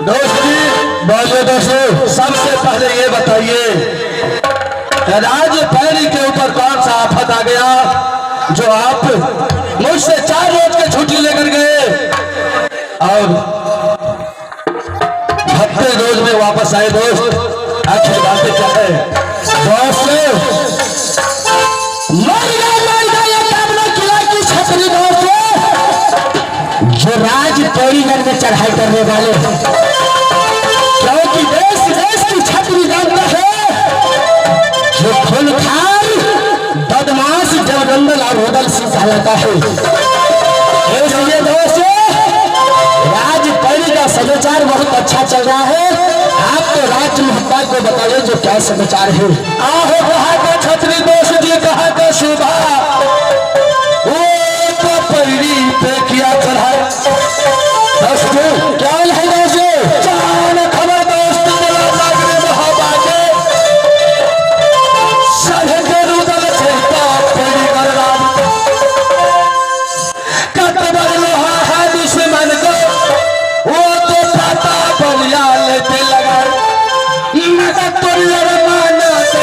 दोस्त जी बोलिए दोस्तों, सबसे पहले ये बताइए राजपैरी के ऊपर कौन सा आफत आ गया जो आप मुझसे 4 रोज की छुट्टी लेकर गए और 30 रोज में वापस आए। दोस्त आखिर बातें क्या है? दोस्त छतरी दोस्त जो राजपैरी में चढ़ाई करने वाले, क्योंकि देश की छतरी जानता है जो खूनखार बदमाश जगदंदल और होदल सिंह कहलाता है। इसलिए दोस्तों राजपैरी का समाचार बहुत अच्छा चल रहा है। आप तो राज महत्ता को बताइए जो क्या समाचार है। आहो कहा तो छतरी दोस्त जी, कहा तो शोभा वो तो पैरी पे किया चढ़ाए। दोस्तों क्या है दोस्तों, जान खबर दोस्त मेरा लागरे महाबाजे सहे के रुदल छेता पैरी कर राज कतबर लोहा है दुश्मन को वो तो पाता बलिया लेते लगा नगद तुल्यर माना से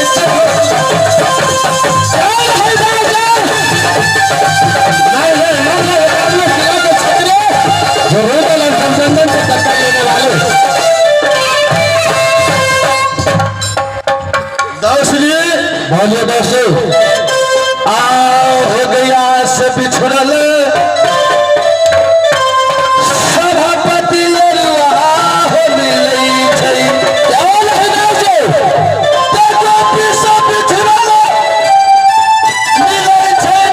बोलिए दोस्तों, हो गया से बिछड़ल सभापति हो मिलई छै। क्या है दोस्तों, देखो पिसा बिछड़ल मिलई छै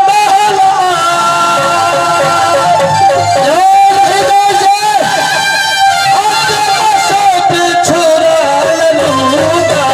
महला। क्या है दोस्तों, से बिछड़ल लूटा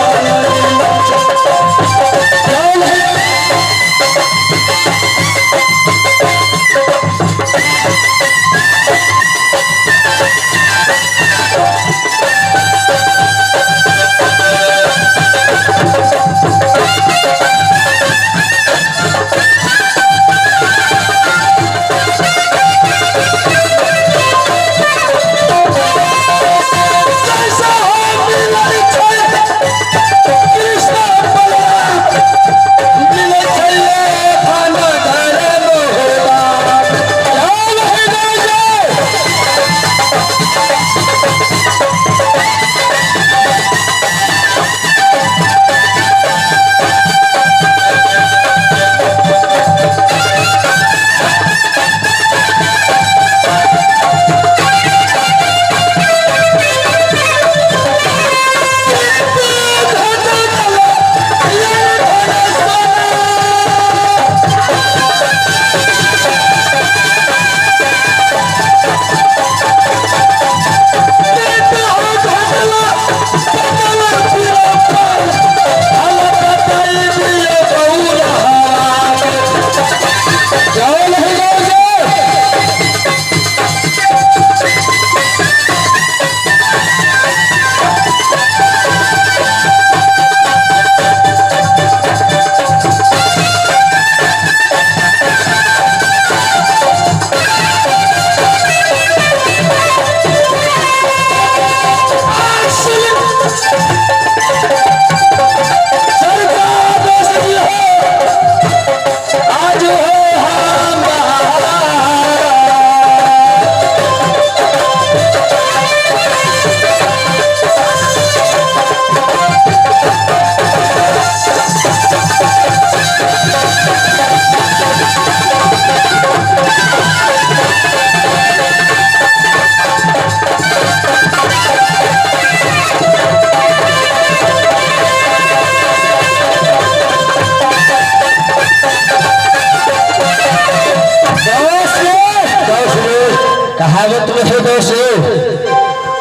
कहावत में है दोस्तों,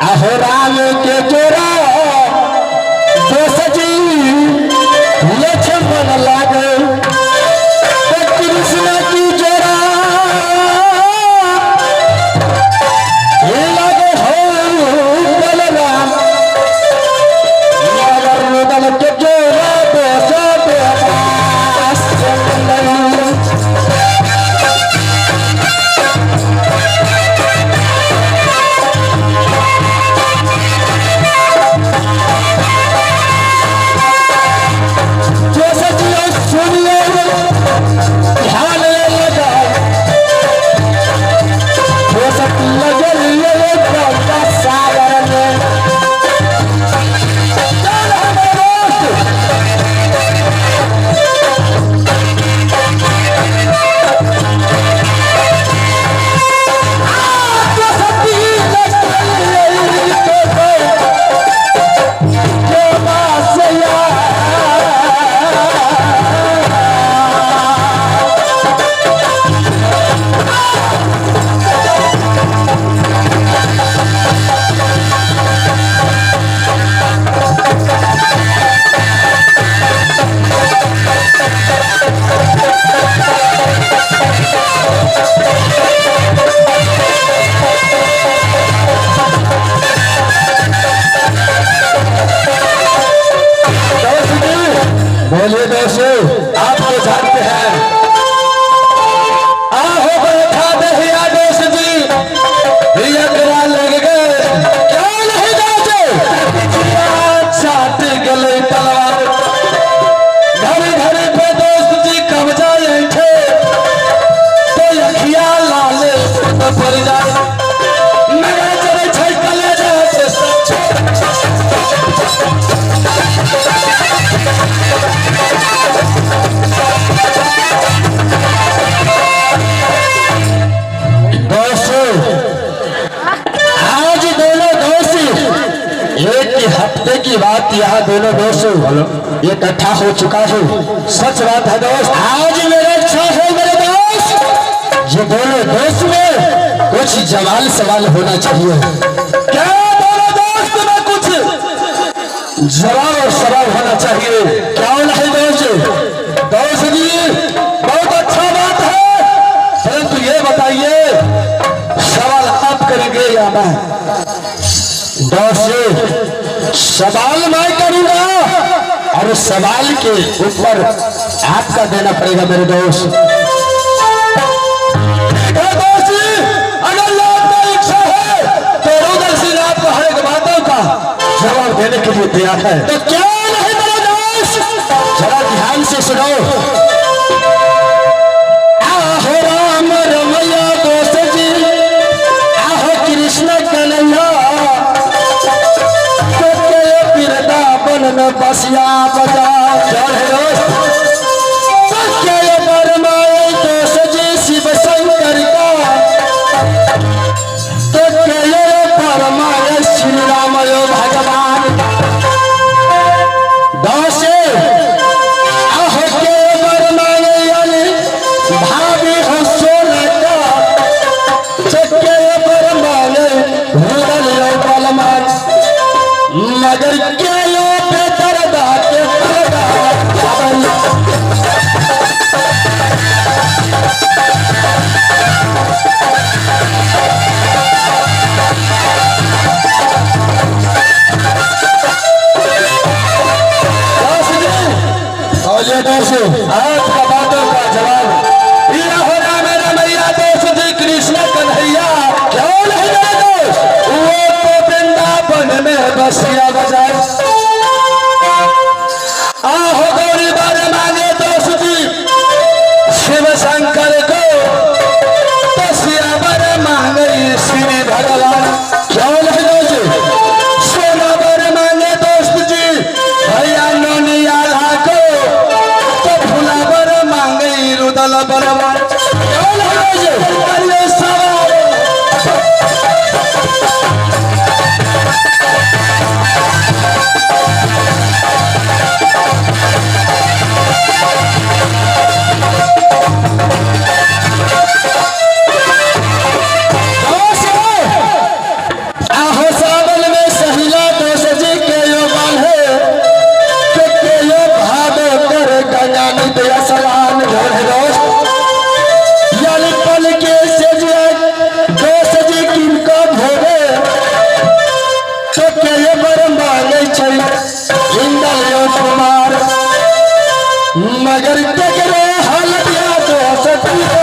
अहो राम के चोरा दोस्त जी लक्ष्मण लागे कृष्ण की जोरा लगे हो बलराम मगर रुदल के जोरा दोस्त की बात यहाँ दोनों दोस्त इकट्ठा हो चुका है। सच बात है दोस्त। आज मेरा इच्छा है मेरे दोस्त, ये दोनों दोस्त में कुछ जवाल सवाल होना चाहिए। क्या दोनों दोस्त में कुछ जवाब और सवाल होना चाहिए? क्या नहीं दोस्त? दोस्त जी बहुत अच्छा बात है, परंतु ये बताइए सवाल आप करेंगे या मैं? दोस्त सवाल मैं करूंगा और सवाल के ऊपर आपका देना पड़ेगा मेरे दोस्त। दोस्त जी अगर आपका इच्छा है तो रुदल सिंह आपको हर एक बातों का जवाब देने के लिए तैयार है। तो क्या नहीं मेरे दोस्त, जरा ध्यान से सुनो। आहो राम रमैया दोस्त जी, आहो कृष्ण कन्हैया, में बसिया बजा दोस्त जी शिव शंकर का, तो परमाय श्री राम भगवान दोस्त आहो के परमाय भाभी हो सोने का, चक्के परमाय रुदल बलमान, मगर क्या आपका बातों का जवाब यह होगा मेरा मैया दोस्त जी कृष्ण कन्हैया। क्यों नहीं मेरे दोस्त? वो तो वृंदावन में बसिया बजाए। आहो गौरी बार मांगे दोस्त जी शिव शंकर को, बसिया बर मांगे श्री भगवान। क्यों नहीं दोस्त? सोना बर मांगे दोस्त जी भैया नोनिया को, रुदल बलवान। आहो सावन में सहिला दोस्त जी के यो बाल है, के यो भाव कर गंगा नित्य सलाम दोस्त, यानी पल के से दोस्त जी किनको भोगे, तो के ये बर मांगे इंदल यो कुमार, मगर केकरे हालतिया दोस्त जी को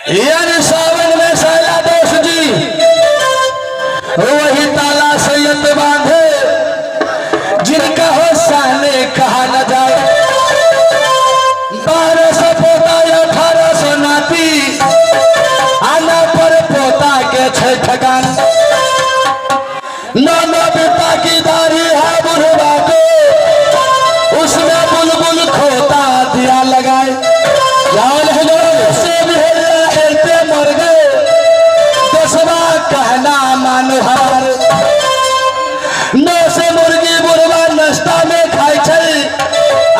यानी सावन में सैला दोस्त जी वही ताला सैयद बांधे जिनका हो साले कहा न जाए। 1200 पोता 1800 नाती आना पर पोता के छह ठकान, नाना पिता की दाढ़ी है बुढ़वा को, उसमें बुलबुल खोता दिया लगाए। से मर गए दसवा कहना मनोहर, नौ से मुर्गी बुढ़वा नाश्ता में खाई छै,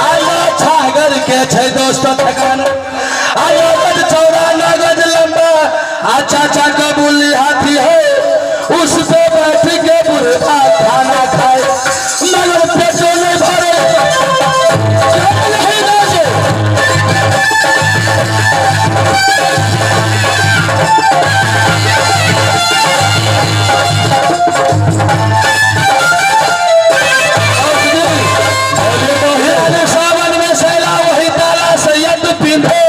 आला छागर के छै दोस्त थकान, आया गज चौड़ा नगज लंबा, आ चाचा का बुली हाथी है, उस पे बैठ के बुढ़वा खाना खाए, मगर पेटो नहीं भरे। सावन में सैला वही ताला सैयद पिंधे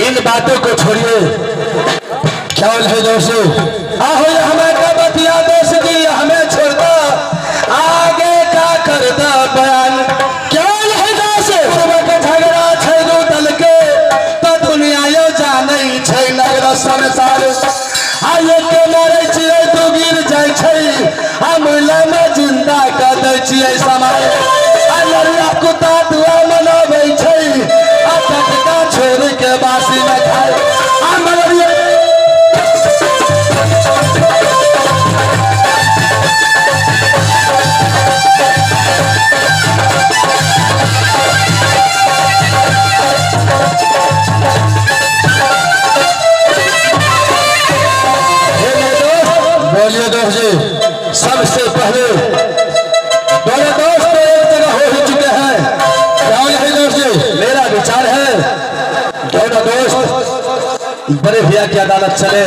इन बातों को छोड़िए, ख्याल है दोस्तों, आहो हमें का बतिया दोष की हमें छोड़ता आगे का करता बयान ख्याल है दोस्तों, पूर्व के झगड़ा छै दू दल के तो दुनिया यो जानै छै नगर संसार आये के मारे छियै तू गिर जाइ छै हम में जिंदा कर दै छियै समाज आ लड़िया कुत्ता दुआ मनाबै छै आ टटका छोड़ के बासी में खाए आ मलरिया बोलिए दोस्त जी, सबसे पहले दोनों दोस्त तो एक जगह हो ही चुके हैं। क्या है दोस्त जी, मेरा विचार है दोनों दोस्त बड़े भैया की अदालत चले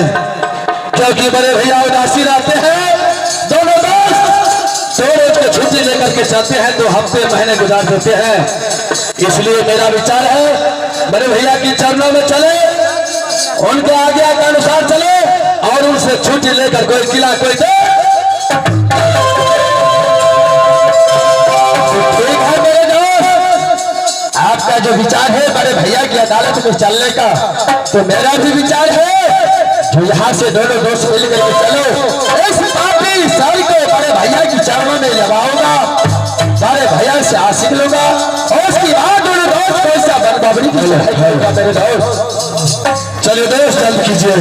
क्योंकि बड़े भैया उदासी रहते हैं। दोनों दोस्त 2 रोज की छुट्टी लेकर के चलते हैं तो हफ्ते महीने गुजार देते हैं। इसलिए मेरा विचार है बड़े भैया की चरणों में चले, उनके आज्ञा के अनुसार चले और उनसे छुट्टी लेकर कोई किला कोई दे। ठीक है मेरे दोस्त, आपका जो विचार है बड़े भैया की अदालत में चलने का, तो मेरा भी विचार है जो यहाँ से दोनों दोस्त मिल करके चलो, इस पापी सारी को बड़े भैया की चरणों में लगाऊंगा, बड़े भैया से आशीष लूंगा और उसके बाद दोनों दोस्त को ऐसा बरबाबरी की चढ़ाई करूंगा मेरे दोस्त। चलिए दोस्त जल्द कीजिए।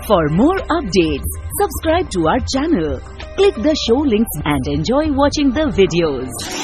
For more updates, subscribe to our channel, click the show links and enjoy watching the videos.